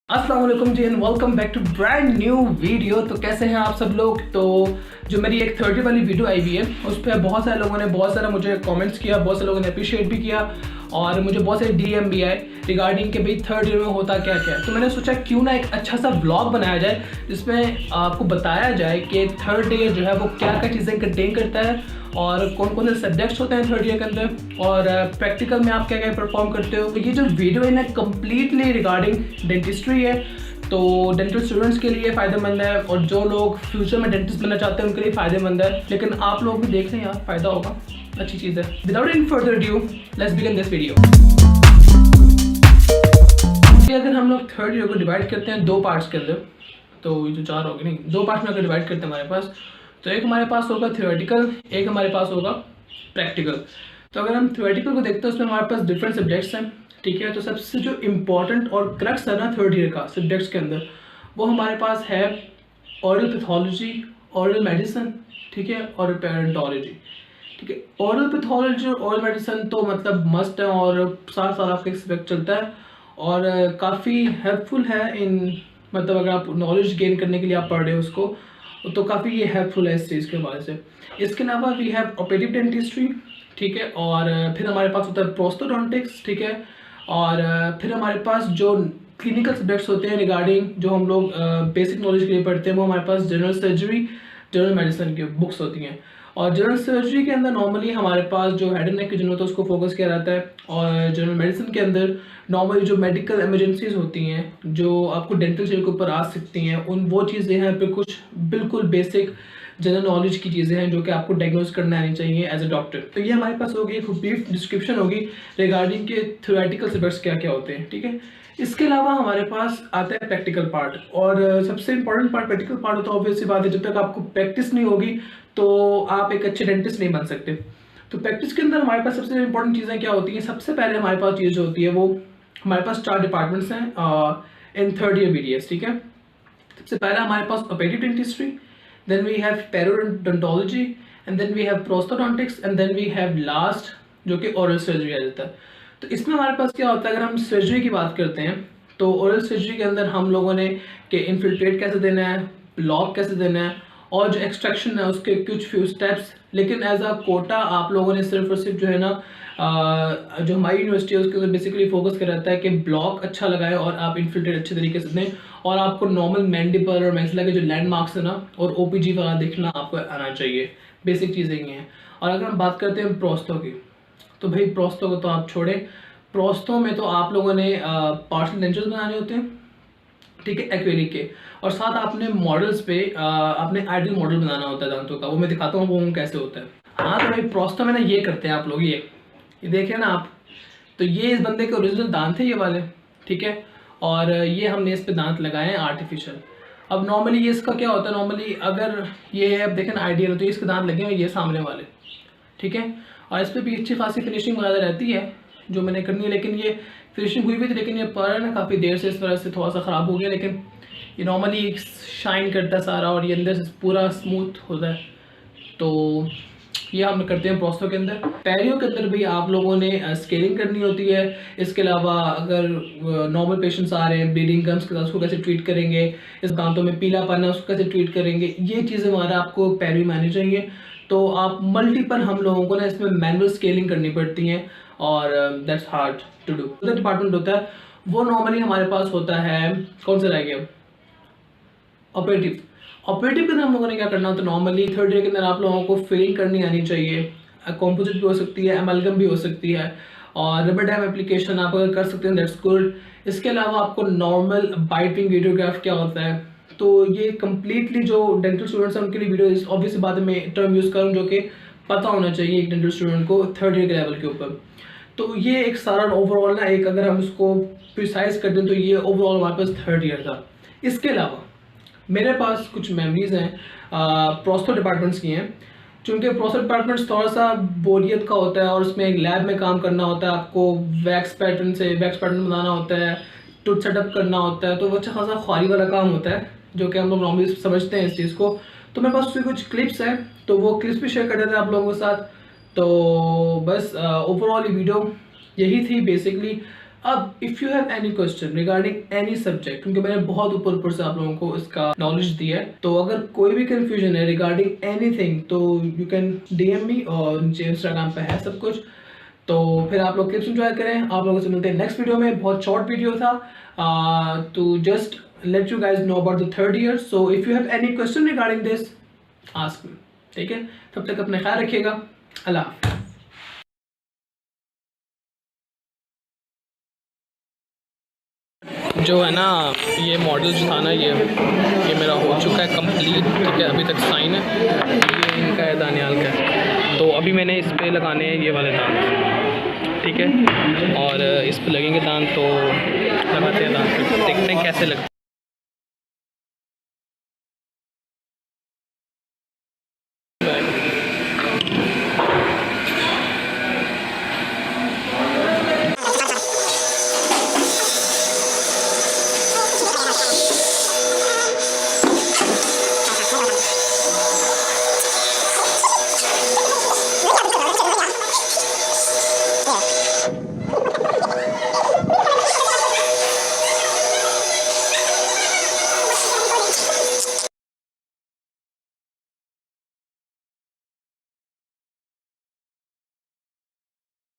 अस्सलाम वालेकुम जी and welcome back to brand new video. तो कैसे हैं आप सब लोग। तो जो मेरी एक 30 वाली वीडियो आई हुई है उस पर बहुत सारे लोगों ने बहुत सारा मुझे कमेंट्स किया, बहुत सारे लोगों ने अप्रिशिएट भी किया और मुझे बहुत सारे डीएम भी आए रिगार्डिंग के भाई थर्ड ईयर में होता क्या क्या है। तो मैंने सोचा क्यों ना एक अच्छा सा ब्लॉग बनाया जाए जिसमें आपको बताया जाए कि थर्ड ईयर जो है वो क्या क्या चीज़ें कंटेन करता है और कौन कौन से सब्जेक्ट्स होते हैं थर्ड ईयर के अंदर और प्रैक्टिकल में आप क्या क्या परफॉर्म करते हो। तो ये जो वीडियो है ना कम्प्लीटली रिगार्डिंग डेंटिस्ट्री है, तो डेंटल स्टूडेंट्स के लिए फ़ायदेमंद है और जो लोग फ्यूचर में डेंटिस्ट बनना चाहते हैं उनके लिए फ़ायदेमंद है। लेकिन आप लोग भी देख लें यार, फ़ायदा होगा, अच्छी चीज़ है। Without any further due let's begin this video. अगर हम लोग थर्ड ईयर को डिवाइड करते हैं दो पार्ट्स के अंदर, तो ये जो चार होगी नहीं, दो पार्ट्स में अगर डिवाइड करते हैं हमारे पास, तो एक हमारे पास होगा थियोरेटिकल, एक हमारे पास होगा प्रैक्टिकल। तो अगर हम थियोरेटिकल को देखते हैं उसमें हमारे पास डिफरेंट सब्जेक्ट्स हैं, ठीक है। तो सबसे जो इम्पॉर्टेंट और क्रक्स है ना थर्ड ईयर का सब्जेक्ट्स के अंदर, वो हमारे पास है ओरल पैथोलॉजी, ओरल मेडिसिन, ठीक है, और पेरेंटोलॉजी, ठीक है। ओरल पैथोलॉजी और ओरल मेडिसिन तो मतलब मस्ट है और साल साल आपका एक सब्जेक्ट चलता है और काफ़ी हेल्पफुल है इन, मतलब अगर आप नॉलेज गेन करने के लिए आप पढ़ रहे हो उसको, तो काफ़ी ये हेल्पफुल है इस चीज़ के हवाले से। इसके अलावा वी हैव ऑपरेटिव डेंटिस्ट्री, ठीक है, और फिर हमारे पास होता है प्रोस्थोडोंटिक्स, ठीक है, और फिर हमारे पास जो क्लिनिकल सब्जेक्ट्स होते हैं रिगार्डिंग जो हम लोग बेसिक नॉलेज के लिए पढ़ते हैं, वो हमारे पास जनरल सर्जरी, जनरल मेडिसिन की बुक्स होती हैं। और जनरल सर्जरी के अंदर नॉर्मली हमारे पास जो हेड एंड नेक की जरूरत है उसको फोकस किया जाता है, और जनरल मेडिसिन के अंदर नॉर्मली जो मेडिकल इमरजेंसीज होती हैं जो आपको डेंटल चेयर के ऊपर आ सकती हैं, उन वो चीज़ें हैं पे कुछ बिल्कुल बेसिक जनरल नॉलेज की चीज़ें हैं जो कि आपको डायग्नोज करना आनी चाहिए एज अ डॉक्टर। तो ये हमारे पास होगी एक ब्रीफ डिस्क्रिप्शन होगी रिगार्डिंग के थ्योरेटिकल सब्जेक्ट्स क्या क्या होते हैं, ठीक है। इसके अलावा हमारे पास आता है प्रैक्टिकल पार्ट, और सबसे इंपॉर्टेंट पार्ट प्रैक्टिकल पार्ट होता है। ऑब्वियसली बात है, जब तक आपको प्रैक्टिस नहीं होगी तो आप एक अच्छे डेंटिस्ट नहीं बन सकते। तो प्रैक्टिस के अंदर हमारे पास सबसे इंपॉर्टेंट चीज़ें क्या होती हैं। सबसे पहले हमारे पास चीज़ जो होती है वो हमारे पास 4 डिपार्टमेंट्स हैं इन थर्ड ईयर बीडीएस, ठीक है। सबसे पहला हमारे पास operative dentistry, then we have periodontology, and then we have prosthodontics, and then we have last जो कि ओरल सर्जरी आ जाता है। तो इसमें हमारे पास क्या होता है, अगर हम सर्जरी की बात करते हैं तो ओरल सर्जरी के अंदर हम लोगों ने कि इन्फिल्ट्रेट कैसे देना है, ब्लॉक कैसे देना है, और जो एक्सट्रैक्शन है उसके कुछ फ्यू स्टेप्स। लेकिन एज अ कोटा आप लोगों ने सिर्फ और सिर्फ जो है ना जो हमारी यूनिवर्सिटी है उसके अंदर बेसिकली फोकस कर रहता है कि ब्लॉक अच्छा लगाए और आप इन्फिल्ट्रेट अच्छे तरीके से दें, और आपको नॉर्मल मैंडिबल और मैक्सिला के जो लैंडमार्क्स है ना और ओपीजी वगैरह देखना आपको आना चाहिए। बेसिक चीज़ें ये हैं। और अगर हम बात करते हैं प्रोस्थो की, तो भाई प्रोस्थो को तो आप छोड़ें। प्रोस्थो में तो आप लोगों ने पार्शियल डेंचर्स बनाने होते हैं, ठीक है, एक्रेलिक के, और साथ आपने मॉडल्स पे आपने आइडियल मॉडल बनाना होता है दांतों का। वो मैं दिखाता हूँ वो कैसे होता है। हाँ, तो भाई प्रोस्थो में ना ये करते हैं आप लोग, ये देखें ना आप, तो ये इस बंदे के ओरिजिनल दांत थे ये वाले, ठीक है, और ये हमने इस पे दांत लगाए हैं आर्टिफिशियल। अब नॉर्मली ये इसका क्या होता है, नॉर्मली अगर ये अब देखें ना आइडियल, तो इसके दांत लगे हुए ये सामने वाले, ठीक है, और इस पर भी अच्छी खासी फिनिशिंग वगैरह रहती है जो मैंने करनी है। लेकिन ये फिनिशिंग हुई भी थी, लेकिन ये पर है ना काफ़ी देर से इस वजह से थोड़ा सा ख़राब हो गया। लेकिन ये नॉर्मली शाइन करता है सारा और ये अंदर से पूरा स्मूथ होता है। तो ये हम करते हैं प्रोस्थो के अंदर। पैरियो के अंदर भी आप लोगों ने स्केलिंग करनी होती है। इसके अलावा अगर नॉर्मल पेशेंट्स आ रहे हैं ब्लीडिंग गम्स के साथ, उसको कैसे ट्रीट करेंगे, इस दांतों में पीलापन है उसको कैसे ट्रीट करेंगे, ये चीज़ें हमारा आपको पैरियो में आनी चाहिए। तो आप मल्टीपल हम लोगों को ना इसमें मैनुअल स्केलिंग करनी पड़ती हैं और दैट्स हार्ड टू डू। जो डिपार्टमेंट होता है वो नॉर्मली हमारे पास होता है, कौन सा रह गया, ऑपरेटिव। ऑपरेटिव के अंदर हम लोगों ने क्या करना होता है, नॉर्मली थर्ड ईयर के अंदर आप लोगों को फिलिंग करनी आनी चाहिए। कॉम्पोजिट भी हो सकती है, एमलगम भी हो सकती है, और रबर डैम एप्लीकेशन आप अगर कर सकते हैं दैट्स गुड। इसके अलावा आपको नॉर्मल बाइटिंग वीडियोग्राफ क्या होता है, तो ये कम्प्लीटली जो डेंटल स्टूडेंट्स हैं उनके लिए वीडियो, ऑब्वियसली बात में टर्म यूज़ करूँ जो कि पता होना चाहिए एक डेंटल स्टूडेंट को थर्ड ईयर के लेवल के ऊपर। तो ये एक सारा ओवरऑल ना एक अगर हम उसको प्रिसाइज कर दें तो ये ओवरऑल हमारे पास थर्ड ईयर था। इसके अलावा मेरे पास कुछ मेमोरीज हैं प्रोस्थो डिपार्टमेंट्स की हैं, चूँकि प्रोस्थो डिपार्टमेंट्स थोड़ा सा बोरियत का होता है और उसमें एक लैब में काम करना होता है, आपको वैक्स पैटर्न बनाना होता है, टूथ सेटअप करना होता है, तो वो अच्छा खासा ख्वारी वाला काम होता है जो कि हम लोग नॉर्मली समझते हैं इस चीज़ को। तो मेरे पास उसकी कुछ क्लिप्स हैं, तो वो क्लिप्स भी शेयर कर देते हैं आप लोगों के साथ। तो बस ओवरऑल ये वीडियो यही थी बेसिकली। अब if you have any question regarding any subject, क्योंकि मैंने बहुत ऊपर से आप लोगों को इसका नॉलेज दिया है, तो अगर कोई भी कंफ्यूजन है रिगार्डिंग एनीथिंग तो यू कैन DM मी, और नीचे इंस्टाग्राम पे है सब कुछ। तो फिर आप लोग क्लिप्स एंजॉय करें। आप लोगों से मिलते हैं नेक्स्ट वीडियो में। बहुत शॉर्ट वीडियो था to just let you guys know about the third year. So if you have any question regarding this, ask me. ठीक है, तब तक अपना ख्याल रखिएगा। अल्लाह हाफ़िज़। जो है ना ये मॉडल जो था ना ये मेरा हो चुका है कंप्लीट, ठीक है, अभी तक साइन है, ये इनका है दानियाल का। तो अभी मैंने इस पे लगाने हैं ये वाले दांत, ठीक है, और इस पे लगेंगे दांत, तो लगाते हैं दांत, देखते हैं कैसे लगते हैं।